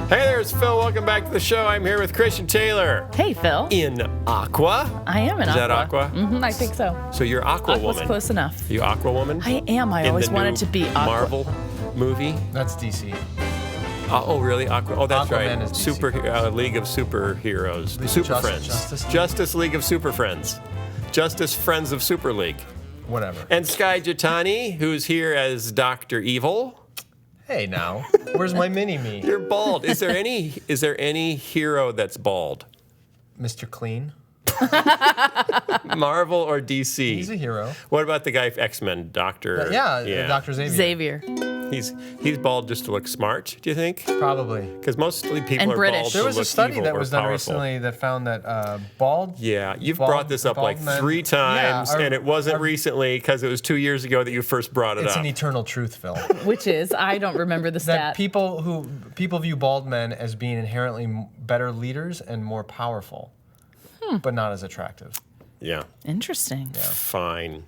Hey there, it's Phil. Welcome back to the show. I'm here with Christian Taylor. Hey, Phil. In Aqua. I am in Aqua. Is that Aqua? Mm-hmm, I think so. So you're Aqua Aqua's Woman. Close enough. You Aqua Woman? I am. I In always the wanted new to be Aqua. Marvel movie? That's DC. Oh, really? Aqua? Oh, that's Aquaman right. is DC. League of Superheroes. League Super of Friends. Justice League? Justice League of Super Friends. Justice Friends of Super League. Whatever. And Sky Jitani, who's here as Dr. Evil. Hey, now, where's my mini-me? You're bald. Is there any hero that's bald? Mr. Clean. Marvel or DC? He's a hero. What about the guy from X-Men, Dr. Dr. Xavier. He's bald just to look smart, do you think? Probably. Because mostly people And are British. bald There to was a look study evil that or was done powerful. recently that found that bald. Yeah, you've bald- brought this up like bald men- 3 times, Yeah, and it wasn't recently because it was 2 years ago that you first brought it It's up. an eternal truth, Phil. Which is, I don't remember the That stat. people view bald men as being inherently better leaders and more powerful, but not as attractive. Yeah, Interesting. fine.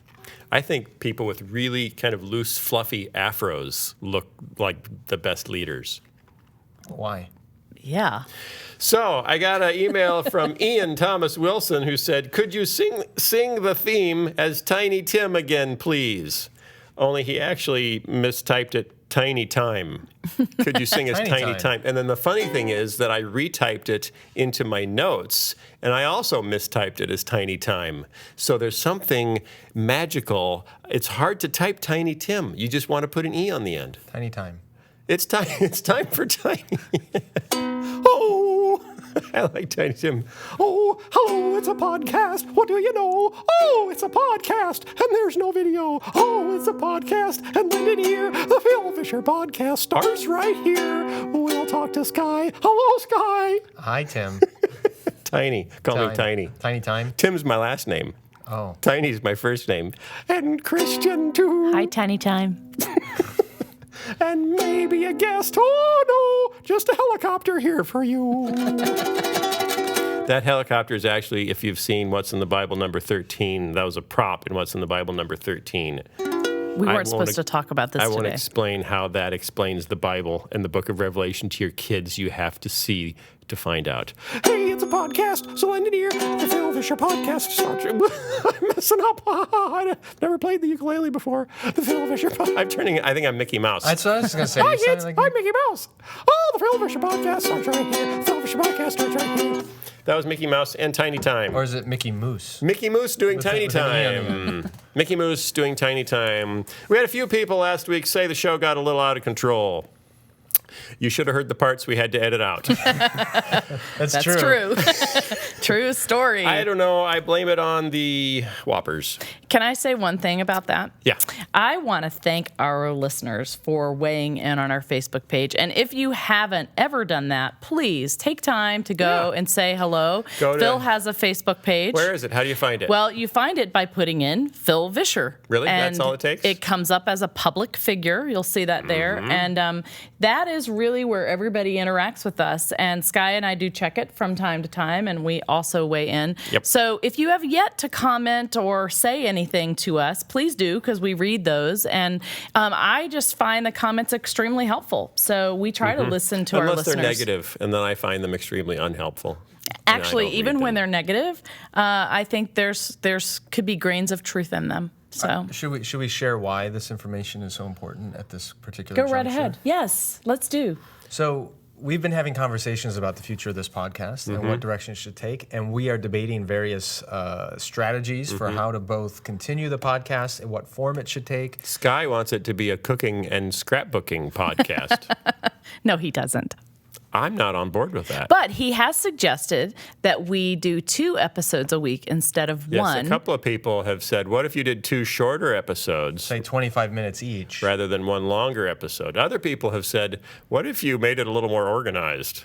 I think people with really kind of loose, fluffy afros look like the best leaders. Why? Yeah. So I got an email from Ian Thomas Wilson who said, "Could you sing the theme as Tiny Tim again, please?" Only he actually mistyped it Tiny Time. Could you sing as Tiny Tiny Time. Time? And then the funny thing is that I retyped it into my notes, and I also mistyped it as Tiny Time. So there's something magical. It's hard to type Tiny Tim. You just want to put an E on the end. Tiny time. It's time. It's time for Tiny. Oh, I like Tiny Tim. Oh, hello, it's a podcast. What do you know? Oh, it's a podcast, and there's no video. Oh, it's a podcast, and then in here, the Phil Vischer podcast starts right here. We'll talk to Sky. Hello, Sky. Hi, Tim. Tiny. Call me Tiny. Tiny time. Tim's my last name. Oh. Tiny's my first name. And Christian, too. Hi, Tiny Time. And maybe a guest. Oh, no, just a helicopter here for you. That helicopter is actually, if you've seen What's in the Bible number 13, that was a prop in What's in the Bible number 13. We weren't supposed to talk about this I won't today. explain how that explains the Bible and the book of Revelation to your kids. You have to see to find out. Hey, it's a podcast, so lend an ear. The Phil Vischer podcast starts. I'm messing up. I've never played the ukulele before. The Phil Vischer podcast. I think I'm Mickey Mouse. That's what I was going to say. Hi, You sounded kids. like I'm Mickey Mouse. Oh, the Phil Vischer podcast starts right here. The Phil Vischer podcast starts right here. That was Mickey Mouse and Tiny Time. Or is it Mickey Moose? Mickey Moose doing With Tiny with an E on Time. Mickey Moose doing Tiny Time. We had a few people last week say the show got a little out of control. You should have heard the parts we had to edit out. That's true. True story. I don't know. I blame it on the Whoppers. Can I say one thing about that? Yeah. I want to thank our listeners for weighing in on our Facebook page. And if you haven't ever done that, please take time to go and say hello. Phil has a Facebook page. Where is it? How do you find it? Well, you find it by putting in Phil Vischer. Really? And That's all it takes? It comes up as a public figure. You'll see that there. And that is really where everybody interacts with us. And Sky and I do check it from time to time, and we also weigh in. Yep. So if you have yet to comment or say anything to us, please do, because we read those. And I just find the comments extremely helpful. So we try to listen to our Unless listeners. they're negative, and then I find them extremely unhelpful. Actually, even when they're negative, I think there's could be grains of truth in them. So Should we share why this information is so important at this particular go right juncture? ahead. Yes, let's do. So we've been having conversations about the future of this podcast and what direction it should take, and we are debating various strategies for how to both continue the podcast and what form it should take. Sky wants it to be a cooking and scrapbooking podcast. No, he doesn't. I'm not on board with that. But he has suggested that we do 2 episodes a week instead of Yes, one. a couple of people have said, what if you did 2 shorter episodes Say 25 minutes each. rather than 1 longer episode? Other people have said, what if you made it a little more organized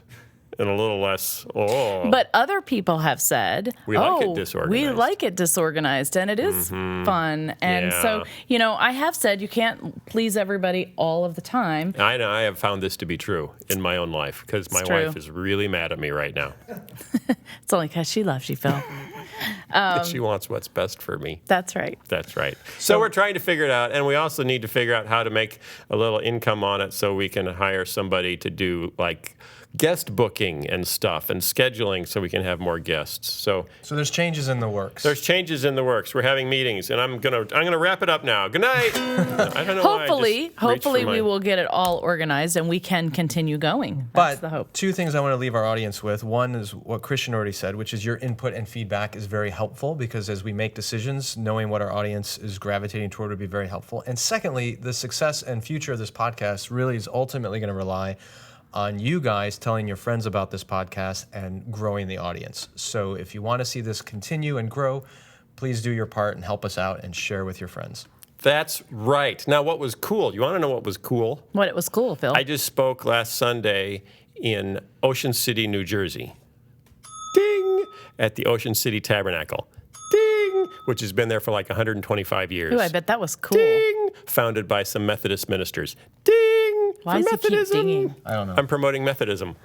and a little less, But other people have said, We like it we disorganized." like it disorganized, and it is fun. And so, I have said you can't please everybody all of the time. I know, I have found this to be true in my own life because my true. wife is really mad at me right now. It's only because she loves you, Phil. She wants what's best for me. That's right. That's right. So we're trying to figure it out, and we also need to figure out how to make a little income on it so we can hire somebody to do like guest booking and stuff and scheduling so we can have more guests. So there's changes in the works. There's changes in the works. We're having meetings, and I'm gonna wrap it up now. Good night. I don't know. Hopefully we will get it all organized and we can continue going. That's the hope. Two things I want to leave our audience with. One is what Christian already said, which is your input and feedback is very helpful, because as we make decisions, knowing what our audience is gravitating toward would be very helpful. And secondly, the success and future of this podcast really is ultimately going to rely on you guys telling your friends about this podcast and growing the audience. So if you want to see this continue and grow, please do your part and help us out and share with your friends. That's right. Now, what was cool? You want to know what was cool? What it was cool, Phil? I just spoke last Sunday in Ocean City, New Jersey. Ding! At the Ocean City Tabernacle. Ding! Which has been there for like 125 years. Ooh, I bet that was cool. Ding! Founded by some Methodist ministers. Ding! Why does he keep dinging? I don't know. I'm promoting Methodism.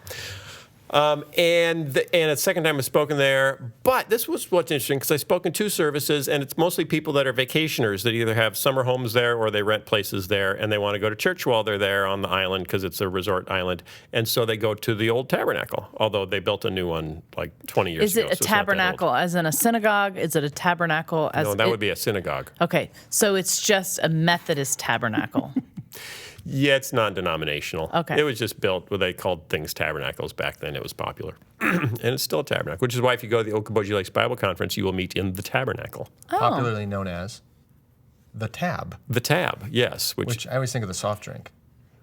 And it's the second time I've spoken there. But this was what's interesting, because I spoke in 2 services, and it's mostly people that are vacationers that either have summer homes there or they rent places there, and they want to go to church while they're there on the island because it's a resort island. And so they go to the old tabernacle, although they built a new one like 20 years ago. Is it a tabernacle as in a synagogue? Is it a tabernacle as... No, that would be a synagogue. Okay, so it's just a Methodist tabernacle. Yeah, it's non-denominational. Okay. It was just built, they called things tabernacles back then. It was popular. And it's still a tabernacle, which is why if you go to the Okoboji Lakes Bible Conference, you will meet in the tabernacle. Oh. Popularly known as the Tab. The Tab, yes. Which I always think of the soft drink.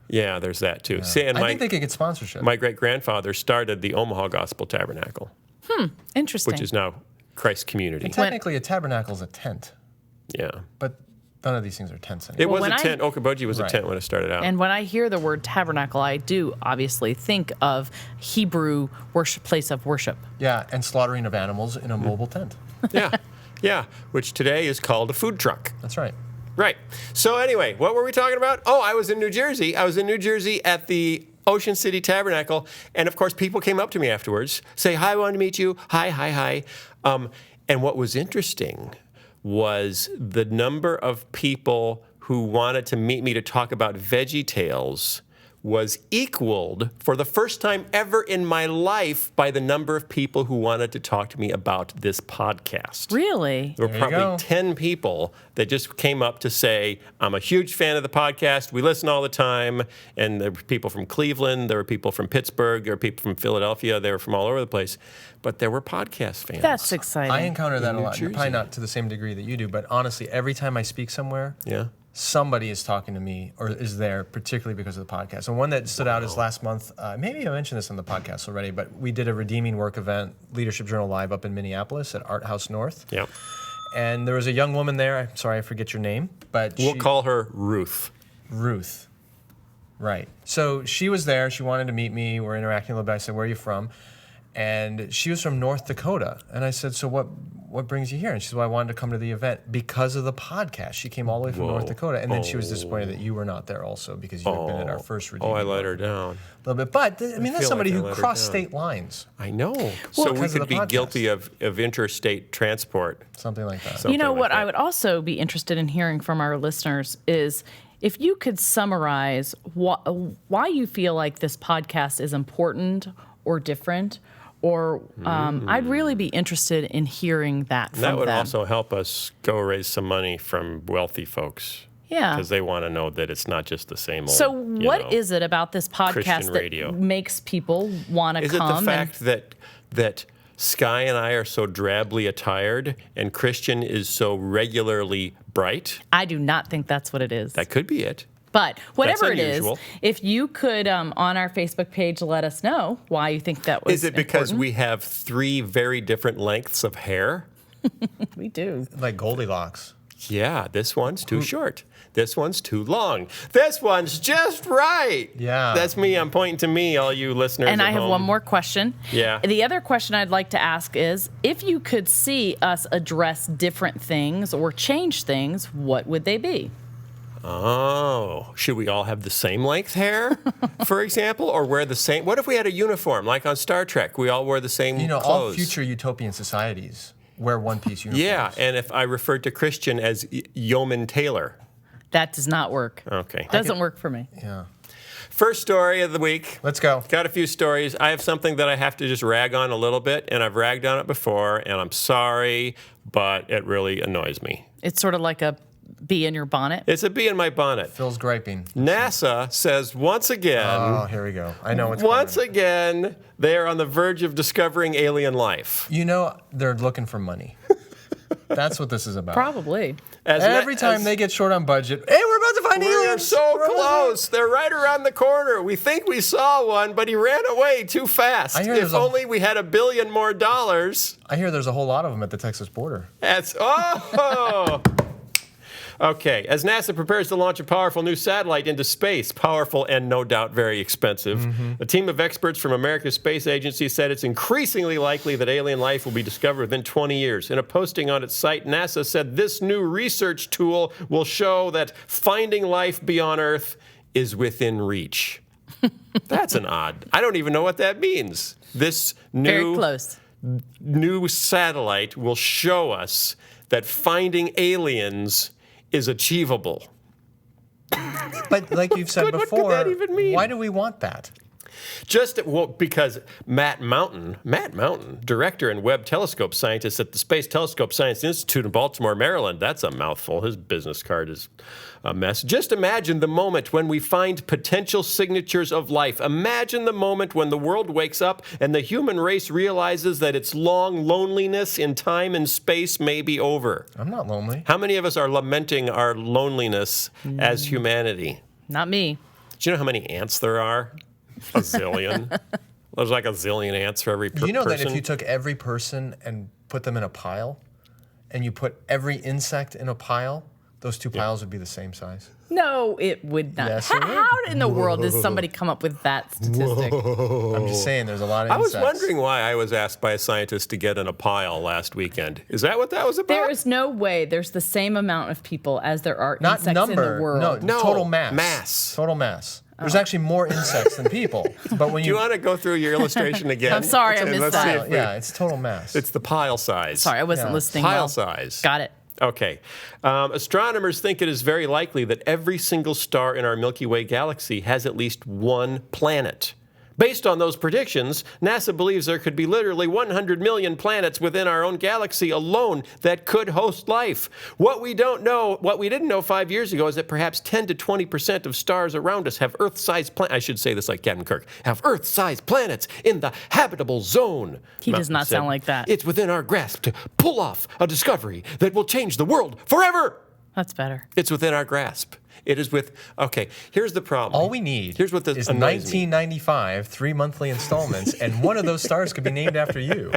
Yeah, there's that too. Yeah. See, and I think they could get sponsorship. My great-grandfather started the Omaha Gospel Tabernacle. Interesting. Which is now Christ Community. And technically, a tabernacle is a tent. Yeah. But none of these things are tents anymore. It was a tent. Okoboji was a tent when it started out. And when I hear the word tabernacle, I do obviously think of Hebrew place of worship. Yeah, and slaughtering of animals in a mobile tent. Yeah, which today is called a food truck. That's right. Right. So anyway, what were we talking about? Oh, I was in New Jersey. I was in New Jersey at the Ocean City Tabernacle. And of course, people came up to me afterwards, say, hi, I wanted to meet you. Hi. And what was interesting was the number of people who wanted to meet me to talk about VeggieTales was equaled for the first time ever in my life by the number of people who wanted to talk to me about this podcast. Really? There were probably 10 people that just came up to say, I'm a huge fan of the podcast. We listen all the time. And there were people from Cleveland. There were people from Pittsburgh. There were people from Philadelphia. They were from all over the place. But there were podcast fans. That's exciting. I encounter that a lot. Jersey. Probably not to the same degree that you do, but honestly, every time I speak somewhere, Yeah. somebody is talking to me or is there, particularly because of the podcast. And one that stood out is last month, maybe I mentioned this on the podcast already, but we did a Redeeming Work event, Leadership Journal Live up in Minneapolis at Art House North. Yeah. And there was a young woman there. I'm sorry, I forget your name, but We'll call her Ruth. Ruth. Right. So she was there. She wanted to meet me. We're interacting a little bit. I said, where are you from? And she was from North Dakota. And I said, so what brings you here? And she said, well, I wanted to come to the event because of the podcast. She came all the way from North Dakota. And then she was disappointed that you were not there also because you had been at our first Redeeming I Work. let her down. A little bit. But, I mean, that's somebody like I who let her crossed down. state lines. I know. So we because of could the be podcast. guilty of interstate transport. Something like that. So- You know something like what that. I would also be interested in hearing from our listeners is if you could summarize why you feel like this podcast is important or different, or I'd really be interested in hearing that from That would them. also help us go raise some money from wealthy folks. Yeah. Because they want to know that it's not just the same old. So what is it about this podcast Christian that radio. makes people want to Is it come? the fact that Sky and I are so drably attired and Christian is so regularly bright? I do not think that's what it is. That could be it. But whatever it is, unusual. if you could, on our Facebook page, let us know why you think that was Is it because important. we have 3 very different lengths of hair? We do. Like Goldilocks. Yeah, this one's too short. This one's too long. This one's just right. Yeah. That's me. I'm pointing to me, all you listeners And at I have home. one more question. Yeah. The other question I'd like to ask is, if you could see us address different things or change things, what would they be? Oh, should we all have the same length hair, for example, or wear the same? What if we had a uniform, like on Star Trek? We all wore the same You know, clothes. all future utopian societies wear one-piece uniforms. Yeah, and if I referred to Christian as Yeoman Taylor. That does not work. Okay. Doesn't work for me. Yeah. First story of the week. Let's go. Got a few stories. I have something that I have to just rag on a little bit, and I've ragged on it before, and I'm sorry, but it really annoys me. It's sort of like a bee in your bonnet. It's a bee in my bonnet. Phil's griping. NASA says once again. Oh, here we go. I know what's Once coming. again, they are on the verge of discovering alien life. You know, they're looking for money. That's what this is about. Probably. Every time they get short on budget, hey, we're about to find We're aliens. so close. They're right around the corner. We think we saw one, but he ran away too fast. I hear If there's only we had $1 billion more dollars. I hear there's a whole lot of them at the Texas border. Okay, as NASA prepares to launch a powerful new satellite into space, powerful and no doubt very expensive, a team of experts from America's Space Agency said it's increasingly likely that alien life will be discovered within 20 years. In a posting on its site, NASA said this new research tool will show that finding life beyond Earth is within reach. That's an odd. I don't even know what that means. This Very close. new satellite will show us that finding aliens is achievable. But like you've said What could before, that even mean? why do we want that? Because Matt Mountain, director and Webb telescope scientist at the Space Telescope Science Institute in Baltimore, Maryland, that's a mouthful. His business card is a mess. Just imagine the moment when we find potential signatures of life. Imagine the moment when the world wakes up and the human race realizes that its long loneliness in time and space may be over. I'm not lonely. How many of us are lamenting our loneliness as humanity? Not me. Do you know how many ants there are? A zillion. There's like a zillion ants for every person. You know that if you took every person and put them in a pile, and you put every insect in a pile, those two piles would be the same size. No, it would not. Yes, it would. How in the world does somebody come up with that statistic? I'm just saying, there's a lot of I was insects. wondering why I was asked by a scientist to get in a pile last weekend. Is that what that was about? There is no way there's the same amount of people as there are Not insects number, in the world. no, total mass. Mass. Total mass. There's actually more insects than people. But when Do you want to go through your illustration again? I'm sorry, I missed let's see that. if we- yeah, it's total mass. It's the pile size. Sorry, I wasn't Yeah. listening Pile well. size. Got it. Okay. Astronomers think it is very likely that every single star in our Milky Way galaxy has at least one planet. Based on those predictions, NASA believes there could be literally 100 million planets within our own galaxy alone that could host life. What we didn't know 5 years ago is that perhaps 10 to 20% of stars around us have Earth-sized planets. I should say this like Captain Kirk. Have Earth-sized planets in the habitable zone. He does not said, sound like that. It's within our grasp to pull off a discovery that will change the world forever. That's better. It's within our grasp. It is okay, here's the problem. All we need Here's what this is annoys me. $19.95, 3 monthly installments, and one of those stars could be named after you.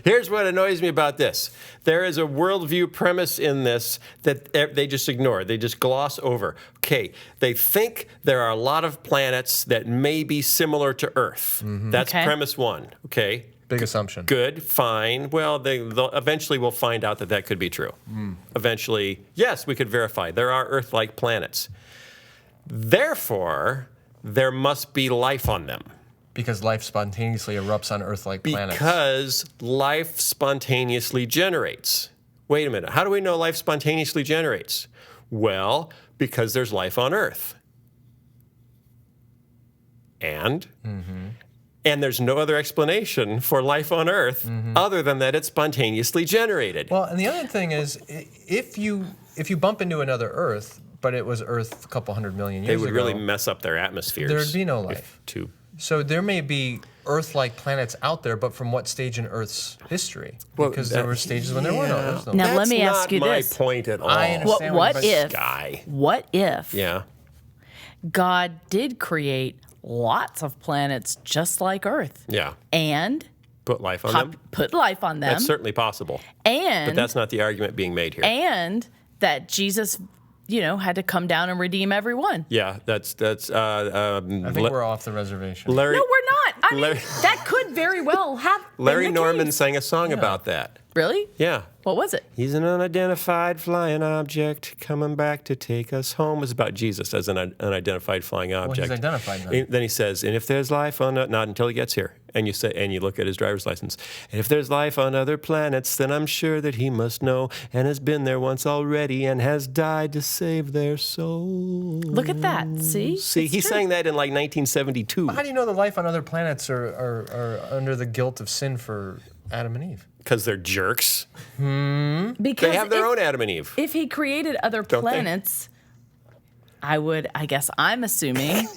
Here's what annoys me about this. There is a worldview premise in this that they just ignore. They just gloss over. Okay, they think there are a lot of planets that may be similar to Earth. That's Okay. premise one, okay? Big assumption. Good, fine. Well, they'll eventually we'll find out that that could be true. Eventually, yes, we could verify. There are Earth-like planets. Therefore, there must be life on them. Because life spontaneously erupts on Earth-like planets. Because life spontaneously generates. Wait a minute. How do we know life spontaneously generates? Well, because there's life on Earth. And there's no other explanation for life on Earth other than that it's spontaneously generated. Well, and the other thing is, if you bump into another Earth, but it was Earth a couple 100 million years they ago, would really mess up their atmospheres. there'd be no life. So there may be Earth-like planets out there, but from what stage in Earth's history? Well, Because there were stages when there were no Earth. Now, That's let me ask you not my this. point at all. I understand What but if? Guy. What if Yeah. God did create lots of planets just like Earth Yeah. and Put life on them. put life on them, That's certainly possible. and But that's not the argument being made here. and that Jesus, had to come down and redeem everyone? Yeah, that's I think we're off the reservation. Larry. No, we're not. I mean, Larry- that could very well have been Larry the Norman case. sang a song about that. Really? Yeah. What was it? He's an unidentified flying object coming back to take us home. It's about Jesus as an unidentified flying object. Well, he's identified then. Then he says, and if there's life on, not until he gets here. And you say, and you look at his driver's license. And if there's life on other planets, then I'm sure that he must know and has been there once already and has died to save their souls. Look at that. See? See, It's he true. sang that in like 1972. How do you know the life on other planets are under the guilt of sin for Adam and Eve? Because they're jerks. Because They have their own Adam and Eve. If he created other Don't they? planets, I guess I'm assuming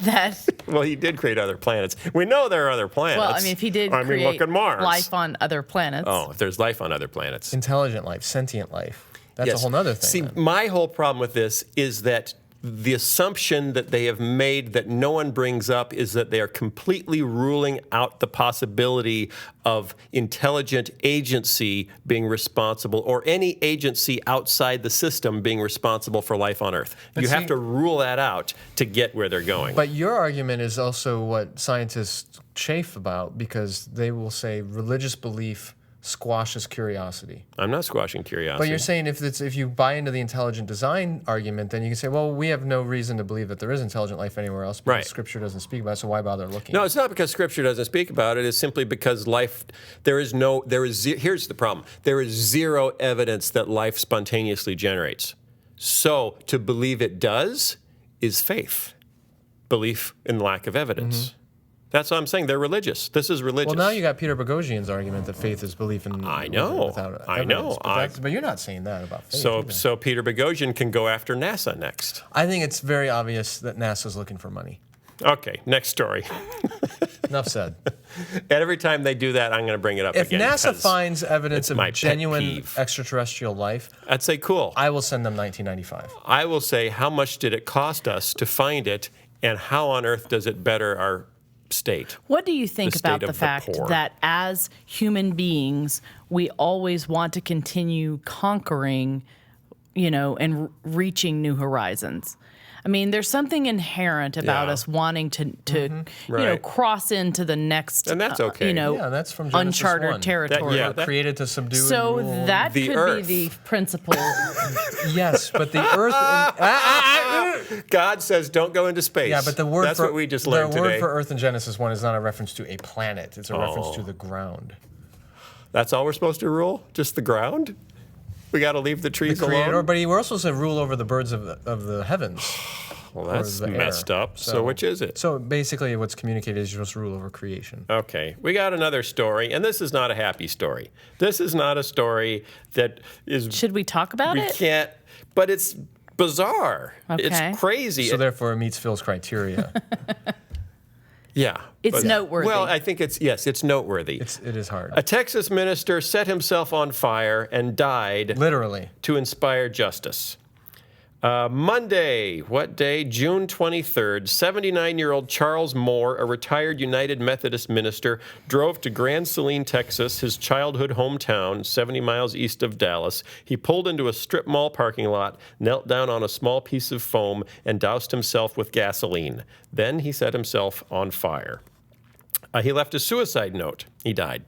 that. Well, he did create other planets. We know there are other planets. Well, I mean, if he did create look at Mars. life on other planets. Oh, if there's life on other planets. Intelligent life, sentient life. That's Yes. a whole nother thing. See, then. my whole problem with this is that the assumption that they have made that no one brings up is that they are completely ruling out the possibility of intelligent agency being responsible or any agency outside the system being responsible for life on Earth. You have to rule that out to get where they're going. But your argument is also what scientists chafe about because they will say religious belief squashes curiosity. I'm not squashing curiosity. But you're saying if you buy into the intelligent design argument, then you can say, well, we have no reason to believe that there is intelligent life anywhere else because Right. Scripture doesn't speak about it, so why bother looking? No, it's not because Scripture doesn't speak about it. It's simply because life, here's the problem. There is zero evidence that life spontaneously generates. So to believe it does is faith. Belief in lack of evidence. That's what I'm saying. They're religious. This is religious. Well, now you got Peter Boghossian's argument that faith is belief in I know. without evidence. I know. But you're not saying that about faith. So, either. so Peter Boghossian can go after NASA next. I think it's very obvious that NASA's looking for money. Okay, next story. Enough said. And every time they do that, I'm going to bring it up If again. NASA because finds evidence it's my of pet genuine peeve. extraterrestrial life, I'd say cool. I will send them 1995. I will say, how much did it cost us to find it, and how on earth does it better our state? What do you think The about state the of the fact poor. that as human beings, we always want to continue conquering, and reaching new horizons? I mean, there's something inherent about Yeah. us wanting to Right. cross into the next, And that's okay. Yeah, that's from Genesis uncharted 1. territory. yeah. We're created to subdue So and rule. that The could earth. be the principle. Yes, but the Earth... God says, don't go into space. Yeah, but the word That's for what we just learned the word today. for Earth in Genesis 1 is not a reference to a planet. It's a reference to the ground. That's all we're supposed to rule? Just the ground? We got to leave the trees Creator, alone? but we're also supposed to rule over the birds of the heavens. Well, that's the air. messed up. So which is it? So basically, what's communicated is you're supposed to rule over creation. Okay, we got another story, and this is not a happy story. This is not a story that is... Should we talk about we it? can't... But it's bizarre. Okay. It's crazy. So therefore, it meets Phil's criteria. Yeah. It's but- noteworthy. Well, I think it's noteworthy. it is hard. A Texas minister set himself on fire and died Literally. to inspire justice. Monday, what day? June 23rd, 79-year-old Charles Moore, a retired United Methodist minister, drove to Grand Saline, Texas, his childhood hometown, 70 miles east of Dallas. He pulled into a strip mall parking lot, knelt down on a small piece of foam, and doused himself with gasoline. Then he set himself on fire. He left a suicide note. He died.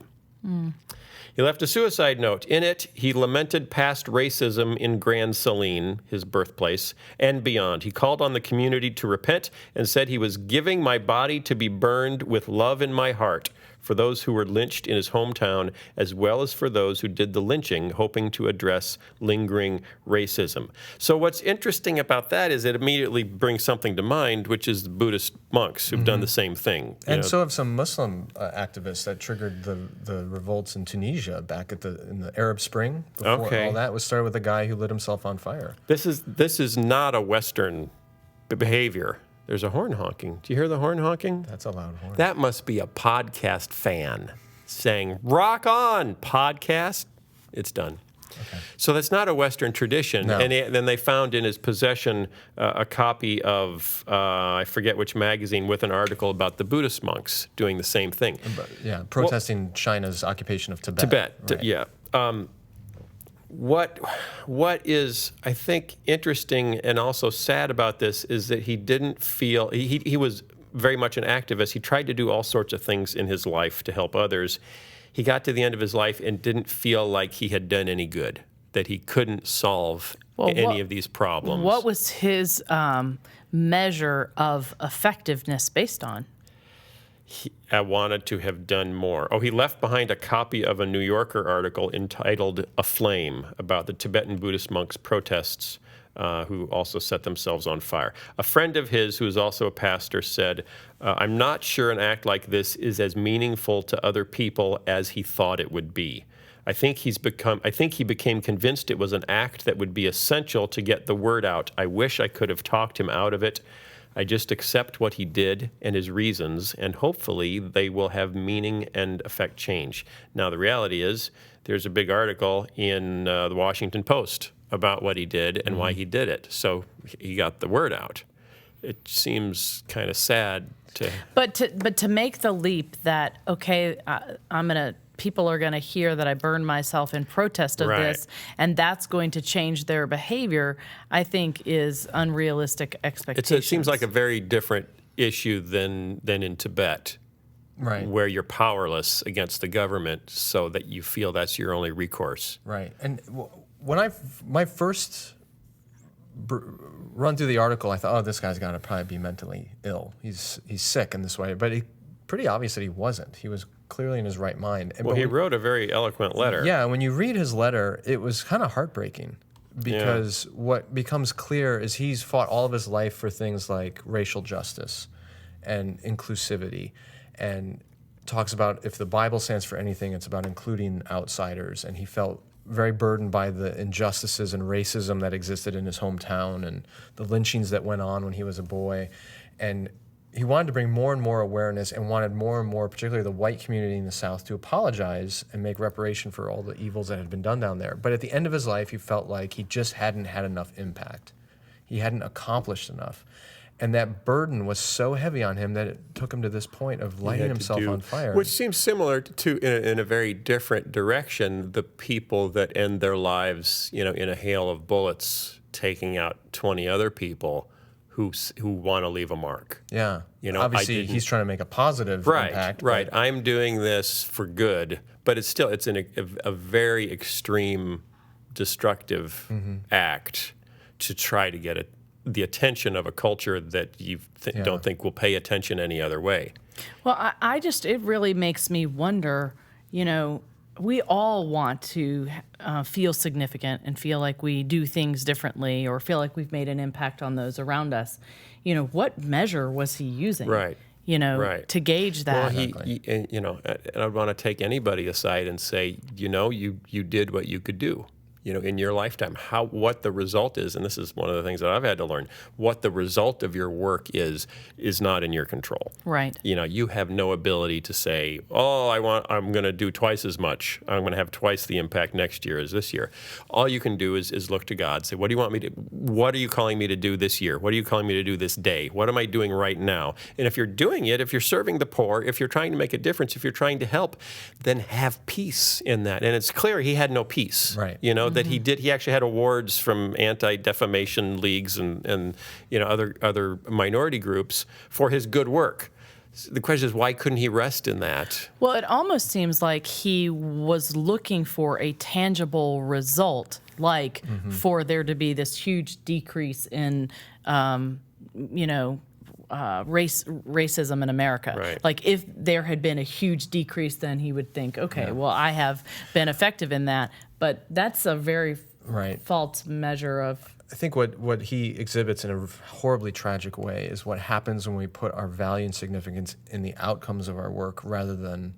He left a suicide note. In it, he lamented past racism in Grand Saline, his birthplace, and beyond. He called on the community to repent and said he was giving my body to be burned with love in my heart for those who were lynched in his hometown, as well as for those who did the lynching, hoping to address lingering racism. So what's interesting about that is it immediately brings something to mind, which is the Buddhist monks who've done the same thing. And so have some Muslim activists that triggered the revolts in Tunisia back in the Arab Spring. Before Okay. all that was started with a guy who lit himself on fire. This is not a Western behavior. There's a horn honking. Do you hear the horn honking? That's a loud horn. That must be a podcast fan saying, "Rock on, podcast." It's done. Okay. So that's not a Western tradition. No. And then they found in his possession a copy of, I forget which magazine, with an article about the Buddhist monks doing the same thing. Yeah, protesting China's occupation of Tibet. Right. Yeah. What is, I think, interesting and also sad about this is that he didn't feel, he was very much an activist. He tried to do all sorts of things in his life to help others. he got to the end of his life and didn't feel like he had done any good, that he couldn't solve any of these problems. What was his measure of effectiveness based on? I wanted to have done more. Oh, he left behind a copy of a New Yorker article entitled "Aflame" about the Tibetan Buddhist monks' protests who also set themselves on fire. A friend of his, who is also a pastor, said, "I'm not sure an act like this is as meaningful to other people as he thought it would be. I think he became convinced it was an act that would be essential to get the word out. I wish I could have talked him out of it. I just accept what he did and his reasons, and hopefully they will have meaning and affect change." Now, the reality is there's a big article in the Washington Post about what he did and why he did it. So he got the word out. It seems kind of sad to... But to make the leap that, okay, people are going to hear that I burned myself in protest of this, and that's going to change their behavior, I think is unrealistic expectations. It seems like a very different issue than in Tibet, Right. where you're powerless against the government so that you feel that's your only recourse. Right. And when my first run through the article, I thought, oh, this guy's got to probably be mentally ill. He's sick in this way. But it's pretty obvious that he wasn't. He was clearly in his right mind. Well, he wrote a very eloquent letter. Yeah, when you read his letter, it was kind of heartbreaking because what becomes clear is he's fought all of his life for things like racial justice and inclusivity, and talks about if the Bible stands for anything, it's about including outsiders. And he felt very burdened by the injustices and racism that existed in his hometown and the lynchings that went on when he was a boy. And he wanted to bring more and more awareness and wanted more and more, particularly the white community in the South, to apologize and make reparation for all the evils that had been done down there. But at the end of his life, he felt like he just hadn't had enough impact. He hadn't accomplished enough. And that burden was so heavy on him that it took him to this point of lighting himself on fire. Which seems similar to, in a very different direction, the people that end their lives, in a hail of bullets, taking out 20 other people who want to leave a mark. Yeah. Obviously, he's trying to make a positive impact. Right. I'm doing this for good, but it's a very extreme, destructive act to try to get the attention of a culture that you don't think will pay attention any other way. Well, it really makes me wonder, we all want to feel significant and feel like we do things differently or feel like we've made an impact on those around us. What measure was he using? Right. To gauge that. Well, and I'd want to take anybody aside and say, you did what you could do. In your lifetime, what the result is, and this is one of the things that I've had to learn, what the result of your work is not in your control. Right. You have no ability to say, I'm going to do twice as much. I'm going to have twice the impact next year as this year. All you can do is look to God. Say, what are you calling me to do this year? What are you calling me to do this day? What am I doing right now? And if you're doing it, if you're serving the poor, if you're trying to make a difference, if you're trying to help, then have peace in that. And it's clear he had no peace. Right. That he actually had awards from anti-defamation leagues and other minority groups for his good work. The question is, why couldn't he rest in that? Well, it almost seems like he was looking for a tangible result, like for there to be this huge decrease in, racism in America. Right. Like if there had been a huge decrease, then he would think, okay, well, I have been effective in that. But that's a very false measure of... I think what he exhibits in a horribly tragic way is what happens when we put our value and significance in the outcomes of our work rather than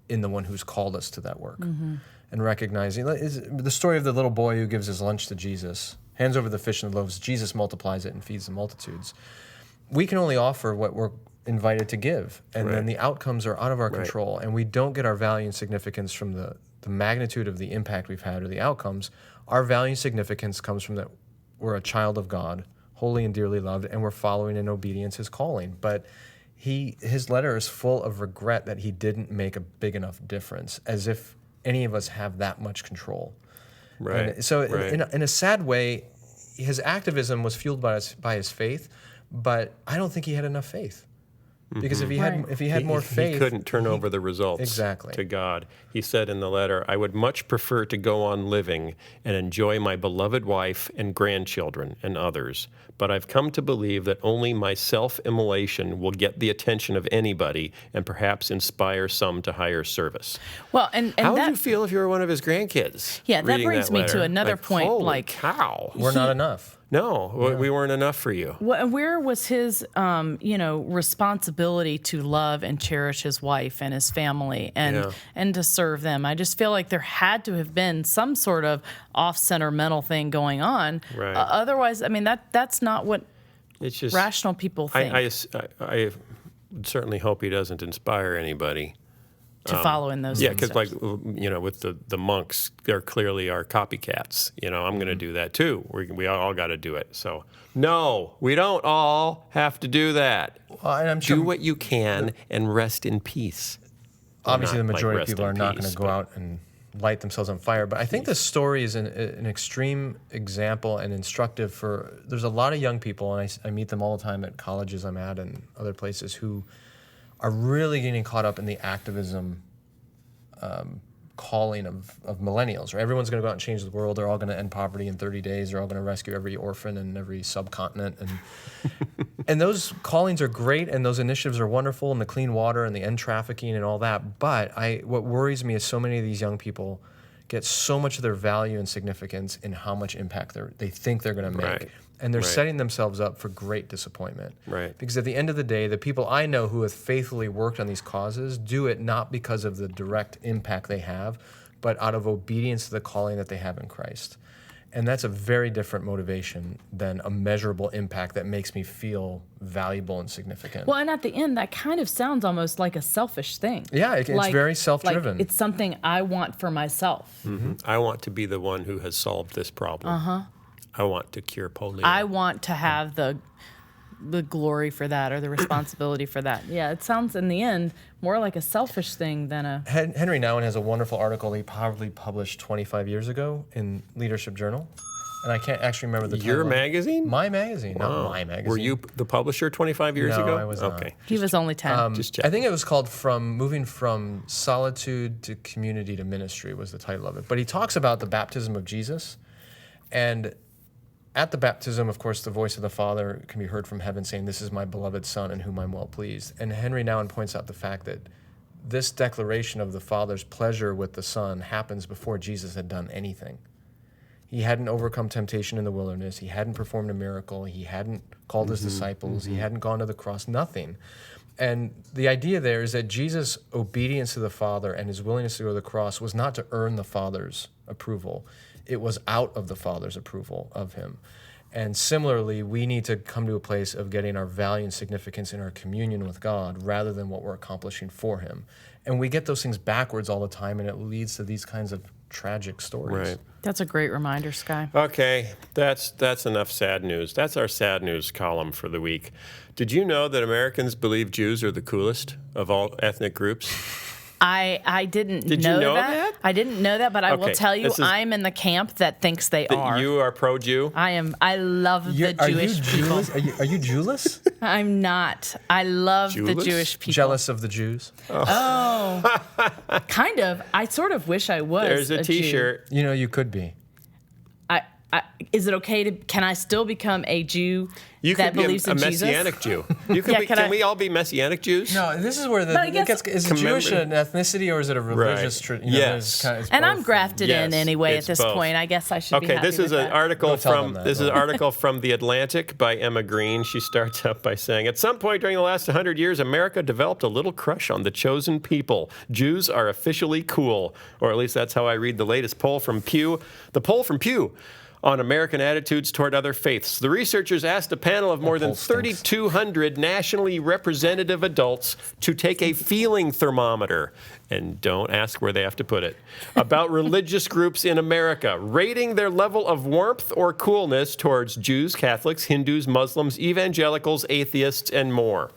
in the one who's called us to that work. And recognizing the story of the little boy who gives his lunch to Jesus, hands over the fish and the loaves, Jesus multiplies it and feeds the multitudes. We can only offer what we're invited to give, and then the outcomes are out of our control, and we don't get our value and significance from the magnitude of the impact we've had or the outcomes. Our value and significance comes from that we're a child of God, holy and dearly loved, and we're following in obedience his calling. But his letter is full of regret that he didn't make a big enough difference, as if any of us have that much control. Right. And so in a sad way, his activism was fueled by his faith, but I don't think he had enough faith. Because if he had more faith, he couldn't turn over the results Exactly. to God. He said in the letter, I would much prefer to go on living and enjoy my beloved wife and grandchildren and others, but I've come to believe that only my self-immolation will get the attention of anybody and perhaps inspire some to higher service. Well, and How would that, you feel if you were one of his grandkids? Yeah, that reading brings me to letter? another point, Holy like- cow. we're not enough. No, we weren't enough for you. where was his, responsibility to love and cherish his wife and his family and to serve them? I just feel like there had to have been some sort of off-center mental thing going on. Right. Otherwise, I mean, that's not what It's just rational people think I certainly hope he doesn't inspire anybody. to follow in those Yeah, because footsteps. with the monks, they're clearly our copycats. I'm going to do that too. We all got to do it. So no, we don't all have to do that. Well, and I'm sure Do what you can and rest in peace. obviously the not like majority of rest people in are not going peace, to go out and light themselves on fire. But I think this story is an extreme example and instructive for. There's a lot of young people, and I meet them all the time at colleges I'm at and other places who are really getting caught up in the activism calling of millennials. Right? Everyone's going to go out and change the world. They're all going to end poverty in 30 days. They're all going to rescue every orphan in every subcontinent. And and those callings are great, and those initiatives are wonderful, and the clean water and the end trafficking and all that. But what worries me is so many of these young people get so much of their value and significance in how much impact they think they're going to make. Right. And they're Right. setting themselves up for great disappointment. Right. Because at the end of the day, the people I know who have faithfully worked on these causes do it not because of the direct impact they have, but out of obedience to the calling that they have in Christ. And that's a very different motivation than a measurable impact that makes me feel valuable and significant. Well, and at the end, that kind of sounds almost like a selfish thing. Yeah, it's very self-driven. Like it's something I want for myself. I want to be the one who has solved this problem. I want to cure polio. I want to have the glory for that or the responsibility for that. Yeah, it sounds in the end more like a selfish thing than a. Henry Nouwen has a wonderful article he probably published 25 years ago in Leadership Journal. And I can't actually remember the title. Your of it. magazine? My magazine, Oh. not my magazine. Were you the publisher 25 years No, ago? I was not. Okay. He was only 10. Just I check. think it was called Moving from Solitude to Community to Ministry was the title of it. But he talks about the baptism of Jesus. And at the baptism, of course, the voice of the Father can be heard from heaven saying, "This is my beloved Son in whom I'm well pleased." And Henry Nouwen points out the fact that this declaration of the Father's pleasure with the Son happens before Jesus had done anything. He hadn't overcome temptation in the wilderness. He hadn't performed a miracle. He hadn't called his disciples. He hadn't gone to the cross, nothing. And the idea there is that Jesus' obedience to the Father and his willingness to go to the cross was not to earn the Father's approval. It was out of the Father's approval of him. And similarly, we need to come to a place of getting our value and significance in our communion with God rather than what we're accomplishing for him. And we get those things backwards all the time, and it leads to these kinds of tragic stories. Right. That's a great reminder, Sky. Okay, that's enough sad news. That's our sad news column for the week. Did you know that Americans believe Jews are the coolest of all ethnic groups? I didn't Did you know that? I didn't know that, but I will Okay, tell you, this is- I'm in the camp that thinks they are. You are pro-Jew? I am. I love the Are Jewish you people. Jewish? Are you Jewless? I'm not. I love the Jewless? Jewish people. Jealous of the Jews? Kind of. I sort of wish I was. There's a Jew. T-shirt. You know, you could be. Is it okay to? Can I still become a Jew You that could be believes a in Jesus? Messianic Jew. You could Yeah, be, can can I- we all be Messianic Jews? No, this is where But I guess- is it Jewish an ethnicity or is it a religious? Yes. And I'm grafted Yes, in anyway at it's this both. point. I guess I should be Okay, happy this is with an that. article Don't tell from them that, this is an no. article from The Atlantic by Emma Green. She starts out by saying, "At some point during the last 100 years, America developed a little crush on the chosen people. Jews are officially cool, or at least that's how I read the latest poll from Pew. The poll from Pew on American attitudes toward other faiths. The researchers asked a panel of more than poll stinks. 3,200 nationally representative adults to take a feeling thermometer, and don't ask where they have to put it, about religious groups in America, rating their level of warmth or coolness towards Jews, Catholics, Hindus, Muslims, evangelicals, atheists, and more.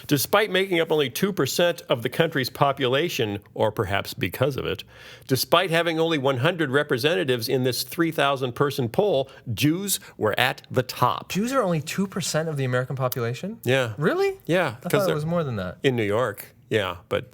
Despite making up only 2% of the country's population, or perhaps because of it, despite having only 100 representatives in this 3,000-person poll, Jews were at the top. Jews are only 2% of the American population? Yeah. Really? Yeah. I thought it was more than that. In New York. Yeah, but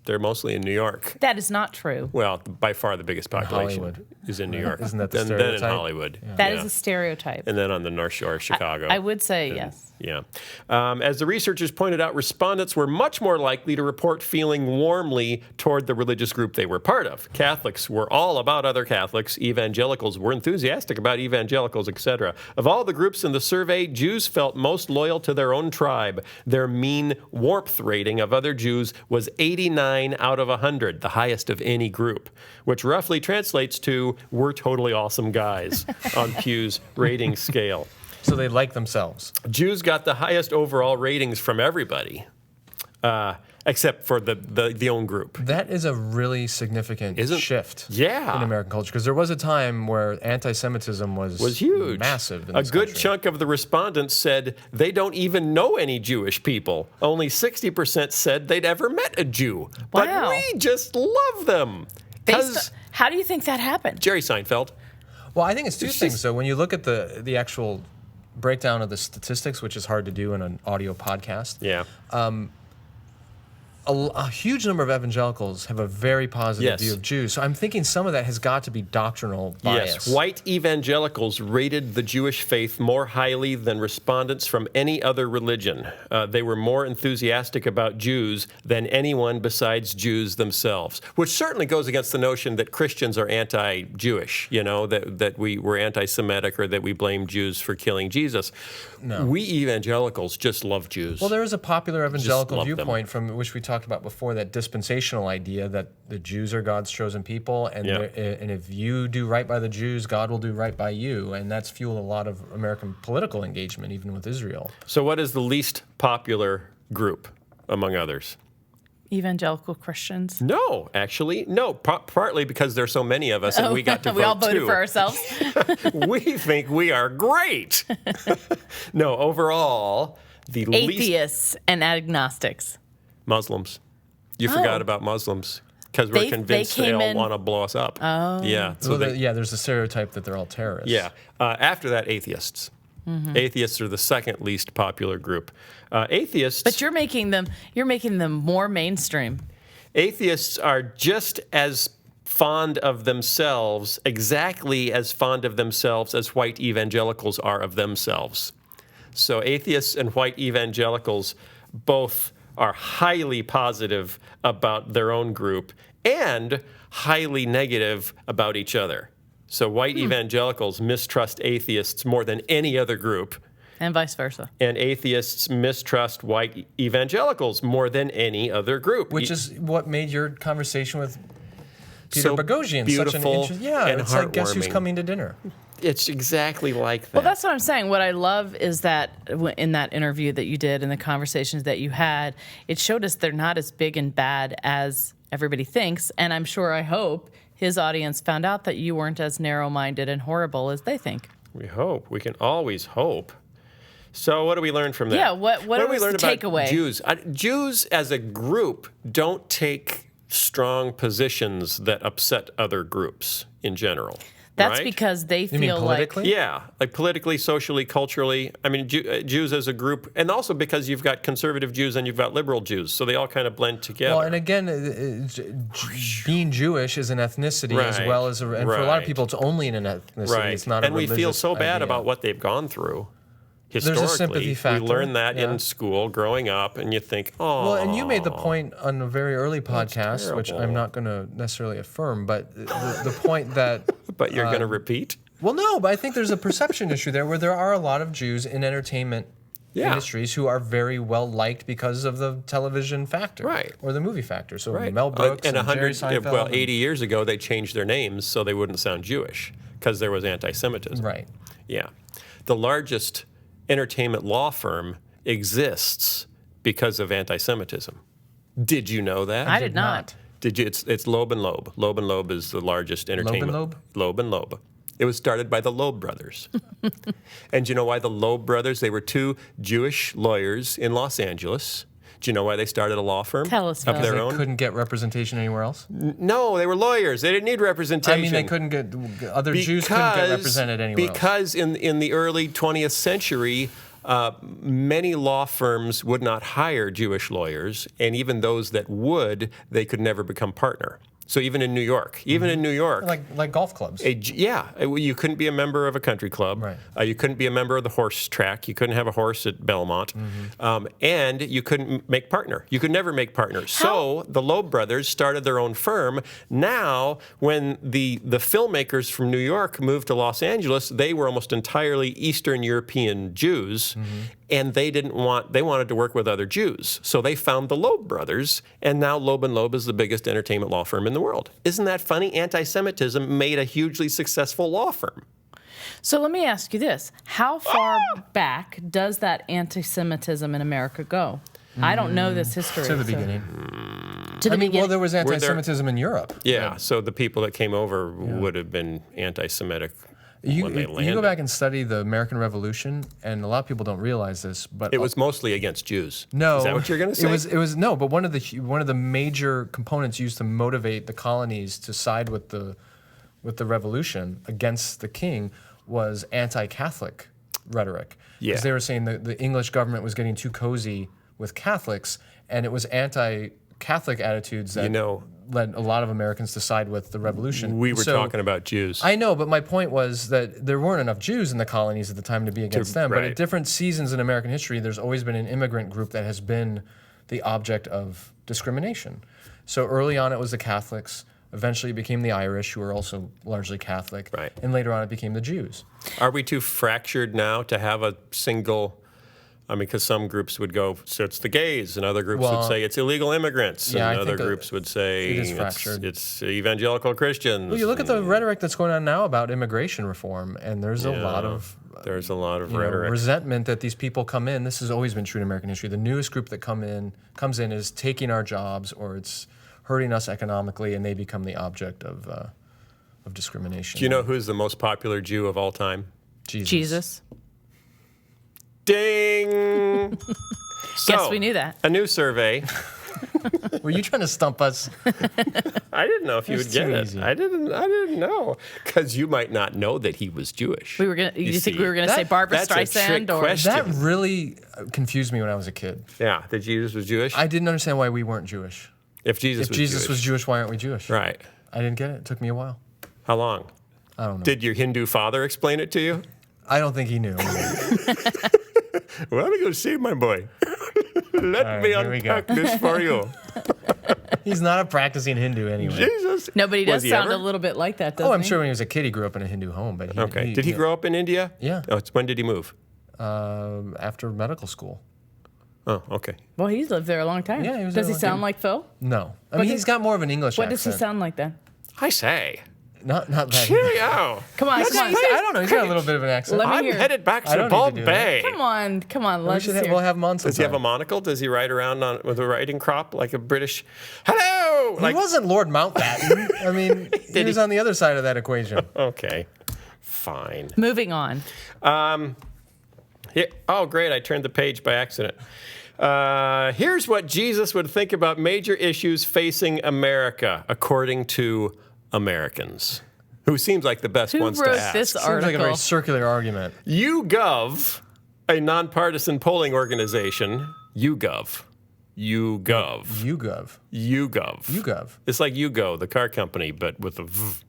they're mostly in New York. That is not true. Well, by far the biggest population Hollywood. is in New York. Isn't that the then stereotype? in Hollywood. That is a stereotype. And then on the North Shore, Chicago. I would say yes. Yeah. As the researchers pointed out, respondents were much more likely to report feeling warmly toward the religious group they were part of. Catholics were all about other Catholics. Evangelicals were enthusiastic about evangelicals, etc. Of all the groups in the survey, Jews felt most loyal to their own tribe. Their mean warmth rating of other Jews was 89 out of 100, the highest of any group, which roughly translates to "we're totally awesome guys" on Pew's rating scale. So they like themselves. Jews got the highest overall ratings from everybody, except for the own group. That is a really significant shift Yeah. in American culture, because there was a time where anti-Semitism was huge. Massive in A this good country. chunk of the respondents said they don't even know any Jewish people. Only 60% said they'd ever met a Jew. Wow. But we just love them. How do you think that happened? Jerry Seinfeld. Well, I think it's two things. So when you look at the actual breakdown of the statistics, which is hard to do in an audio podcast, Yeah. a huge number of evangelicals have a very positive Yes. view of Jews. So I'm thinking some of that has got to be doctrinal bias. Yes, white evangelicals rated the Jewish faith more highly than respondents from any other religion. They were more enthusiastic about Jews than anyone besides Jews themselves, which certainly goes against the notion that Christians are anti-Jewish, that we were anti-Semitic or that we blame Jews for killing Jesus. No. We evangelicals just love Jews. Well, there is a popular evangelical love them. viewpoint from which we talked about before, that dispensational idea that the Jews are God's chosen people, and and if you do right by the Jews, God will do right by you, and that's fueled a lot of American political engagement, even with Israel. So what is the least popular group among others? Evangelical Christians. No, actually, no. Partly because there's so many of us, and we got to vote we all voted too. for ourselves. We think we are great. No, overall, the least Atheists and agnostics. Muslims. You forgot about Muslims because we're convinced they all want to blow us up. Oh, yeah. So There's a stereotype that they're all terrorists. yeah. After that, atheists. Mm-hmm. Atheists are the second least popular group. Atheists. But you're making them more mainstream. Atheists are just as fond of themselves, exactly as fond of themselves as white evangelicals are of themselves. So atheists and white evangelicals both are highly positive about their own group and highly negative about each other. So white evangelicals mistrust atheists more than any other group. And vice versa. And atheists mistrust white evangelicals more than any other group. Which is what made your conversation with Peter So Boghossian beautiful such an and it's like, guess who's heartwarming. coming to dinner? It's exactly like that. Well, that's what I'm saying. What I love is that in that interview that you did and the conversations that you had, it showed us they're not as big and bad as everybody thinks. And I'm sure, I hope, his audience found out that you weren't as narrow-minded and horrible as they think. We hope. We can always hope. So what do we learn from that? Yeah, what do we was learn the about takeaway? Jews? Jews as a group don't take strong positions that upset other groups in general. That's right? because they You mean feel like politically? Yeah, like politically, socially, culturally. I mean, Jews as a group, and also because you've got conservative Jews and you've got liberal Jews, so they all kind of blend together. Well, and again, being Jewish is an ethnicity as Right, well as, and for a lot of right. people, it's only an ethnicity. right. It's not a and we feel religious so bad idea. about what they've gone through. a Historically, sympathy factor, we learn that yeah. in school growing up, and you think, oh. Well, and you made the point on a very early podcast, which terrible. I'm not going to necessarily affirm, but the point that. But you're going to repeat? Well, no, but I think there's a perception issue there where there are a lot of Jews in entertainment Yeah. industries who are very well liked because of the television factor, Right. or the movie factor. So Right. Mel Brooks and, Jerry 100, Seinfeld. well, 80 years ago, they changed their names so they wouldn't sound Jewish because there was anti-Semitism. Right. Yeah. The largest entertainment law firm exists because of anti-Semitism. Did you know that? I did not. Did you? It's Loeb and Loeb. Loeb and Loeb is the largest entertainment. Loeb? Loeb and Loeb. It was started by the Loeb brothers. And you know why the Loeb brothers? They were two Jewish lawyers in Los Angeles Do you know why they started a law firm? Tell us, of Phil. their They own? couldn't get representation anywhere else? No, they were lawyers. They didn't need representation. I mean, they couldn't get, other Jews couldn't get represented anywhere else. Because in the early 20th century, many law firms would not hire Jewish lawyers, and even those that would, they could never become partner. So even in New York, Like golf clubs. you couldn't be a member of a country club. Right. You couldn't be a member of the horse track. You couldn't have a horse at Belmont. And you couldn't make partner. You could never make partner. So the Loeb brothers started their own firm. Now, when the filmmakers from New York moved to Los Angeles, they were almost entirely Eastern European Jews. And they wanted to work with other Jews. So they found the Loeb brothers, and now Loeb & Loeb is the biggest entertainment law firm in the world. Isn't that funny? Anti-Semitism made a hugely successful law firm. So let me ask you this. How far back does that anti-Semitism in America go? I don't know this history. To the so- beginning. To the beginning. Well, there was anti-Semitism in Europe. Yeah, so the people that came over would have been anti-Semitic when they landed. You go back and study the American Revolution, and a lot of people don't realize this, but It was mostly against Jews. no. Is that what you're going to say? It was no, but one of the major components used to motivate the colonies to side with the revolution against the king was anti-Catholic rhetoric. Yeah. Because they were saying that the English government was getting too cozy with Catholics, and it was anti-Catholic attitudes that led a lot of Americans to side with the revolution. We were talking about Jews. I know, but my point was that there weren't enough Jews in the colonies at the time to be against them. But right. at different seasons in American history, there's always been an immigrant group that has been the object of discrimination. So early on, it was the Catholics. Eventually, it became the Irish, who are also largely Catholic. Right. And later on, it became the Jews. Are we too fractured now to have a single... I mean, because some groups would go, so it's the gays, and other groups would say it's illegal immigrants, yeah, and I other think groups would say it is fractured. it's evangelical Christians. Well, you look at the rhetoric that's going on now about immigration reform, and there's a lot of rhetoric. resentment that these people come in. This has always been true in American history. The newest group that comes in is taking our jobs, or it's hurting us economically, and they become the object of discrimination. Do you know who's the most popular Jew of all time? Jesus. Ding! Guess we knew that. A new survey. Were you trying to stump us? I didn't know if you would That's get too it. easy. I didn't know, because you might not know that he was Jewish. You think we were going to say that- Barbara that's a trick Streisand? Or question. That really confused me when I was a kid. Yeah, that Jesus was Jewish. I didn't understand why we weren't Jewish. If Jesus was Jewish, why aren't we Jewish? right? I didn't get it. It took me a while. How long? I don't know. Did your Hindu father explain it to you? I don't think he knew. Well, I'm go see my boy. Let me here we go. unpack this for you. He's not a practicing Hindu anyway. Jesus. No, but he Was does he sound ever? a little bit like that, doesn't Oh, I'm he? sure when he was a kid, he grew up in a Hindu home. But he, Okay. Did he grow up in India? Yeah. Oh, when did he move? After medical school? Oh, okay. Well, he's lived there a long time. Yeah, he was Does there he a long sound time. like Phil? No. I mean, he's got more of an English What accent. does he sound like then? I say. Not that. Cheerio. Come on, come on. I don't know. He's got a little bit of an accent. Let me I'm hear. headed back I to don't need Bald to do that. Bay. Come on. Let's hear. We'll have him on sometime. Does he have a monocle? Does he ride around with a riding crop like a British? Hello. He wasn't Lord Mountbatten. I mean, he was on the other side of that equation. Okay. Fine. Moving on. Oh, great. I turned the page by accident. Here's what Jesus would think about major issues facing America, according to Americans, who seems like the best Who ones wrote to ask. this Seems like a article? very circular argument. YouGov, a nonpartisan polling organization, YouGov. YouGov. It's like YouGo, the car company, but with a V,